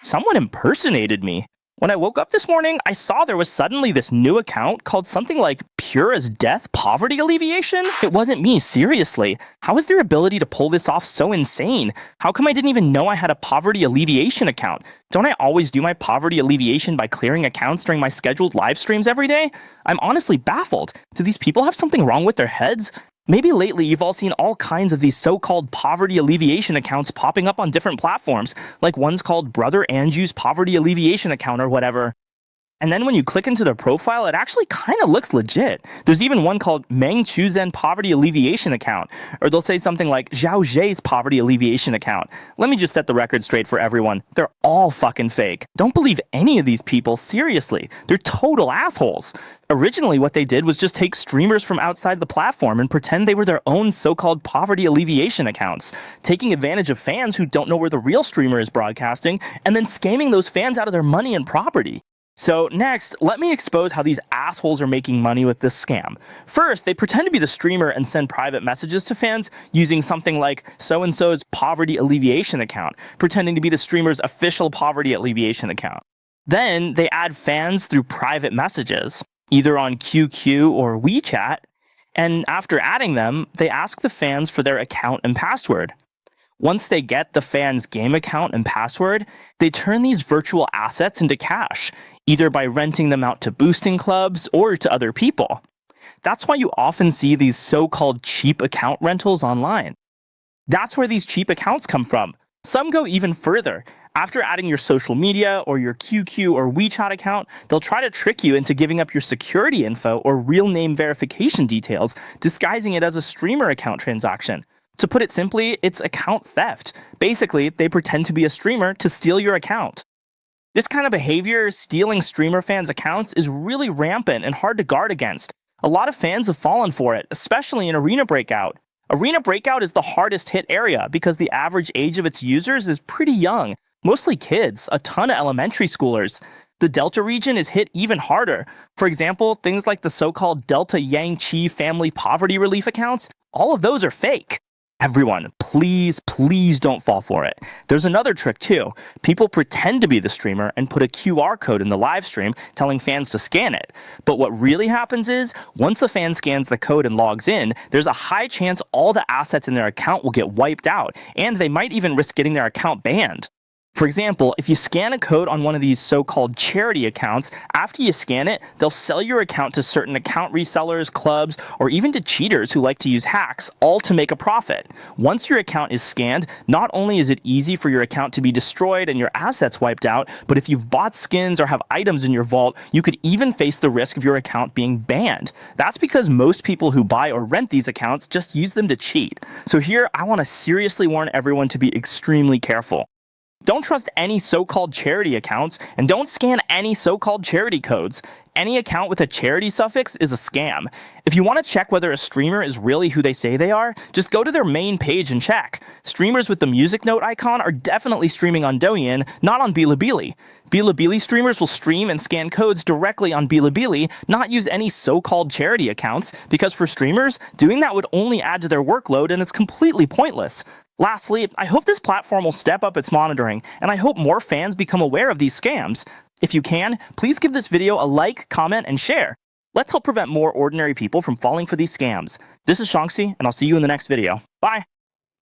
Someone impersonated me. When I woke up this morning, I saw there was suddenly this new account called something like Pure as Death Poverty Alleviation. It wasn't me, seriously. How is their ability to pull this off so insane? How come I didn't even know I had a poverty alleviation account? Don't I always do my poverty alleviation by clearing accounts during my scheduled live streams every day? I'm honestly baffled. Do these people have something wrong with their heads? Maybe lately you've all seen all kinds of these so-called poverty alleviation accounts popping up on different platforms, like one's called Brother Andrew's Poverty Alleviation Account or whatever. And then when you click into their profile, it actually kind of looks legit. There's even one called Meng Chuzen Poverty Alleviation Account, or they'll say something like Zhao Zhe's Poverty Alleviation Account. Let me just set the record straight for everyone. They're all fucking fake. Don't believe any of these people, seriously. They're total assholes. Originally, what they did was just take streamers from outside the platform and pretend they were their own so-called poverty alleviation accounts, taking advantage of fans who don't know where the real streamer is broadcasting, and then scamming those fans out of their money and property. So next, let me expose how these assholes are making money with this scam. First, they pretend to be the streamer and send private messages to fans using something like so-and-so's poverty alleviation account, pretending to be the streamer's official poverty alleviation account. Then, they add fans through private messages, either on QQ or WeChat, and after adding them, they ask the fans for their account and password. Once they get the fan's game account and password, they turn these virtual assets into cash, either by renting them out to boosting clubs or to other people. That's why you often see these so-called cheap account rentals online. That's where these cheap accounts come from. Some go even further. After adding your social media or your QQ or WeChat account, they'll try to trick you into giving up your security info or real name verification details, disguising it as a streamer account transaction. To put it simply, it's account theft. Basically, they pretend to be a streamer to steal your account. This kind of behavior, stealing streamer fans' accounts, is really rampant and hard to guard against. A lot of fans have fallen for it, especially in Arena Breakout. Arena Breakout is the hardest hit area because the average age of its users is pretty young, mostly kids, a ton of elementary schoolers. The Delta region is hit even harder. For example, things like the so-called Delta Yangqi family poverty relief accounts, all of those are fake. Everyone, please don't fall for it. There's another trick too. People pretend to be the streamer and put a QR code in the live stream telling fans to scan it. But what really happens is, once a fan scans the code and logs in, there's a high chance all the assets in their account will get wiped out, and they might even risk getting their account banned. For example, if you scan a code on one of these so-called charity accounts, after you scan it, they'll sell your account to certain account resellers, clubs, or even to cheaters who like to use hacks, all to make a profit. Once your account is scanned, not only is it easy for your account to be destroyed and your assets wiped out, but if you've bought skins or have items in your vault, you could even face the risk of your account being banned. That's because most people who buy or rent these accounts just use them to cheat. So here, I want to seriously warn everyone to be extremely careful. Don't trust any so-called charity accounts, and don't scan any so-called charity codes. Any account with a charity suffix is a scam. If you want to check whether a streamer is really who they say they are, just go to their main page and check. Streamers with the music note icon are definitely streaming on Douyin, not on Bilibili. Bilibili streamers will stream and scan codes directly on Bilibili, not use any so-called charity accounts, because for streamers, doing that would only add to their workload and it's completely pointless. Lastly, I hope this platform will step up its monitoring, and I hope more fans become aware of these scams. If you can, please give this video a like, comment, and share. Let's help prevent more ordinary people from falling for these scams. This is Shanxi, and I'll see you in the next video. Bye!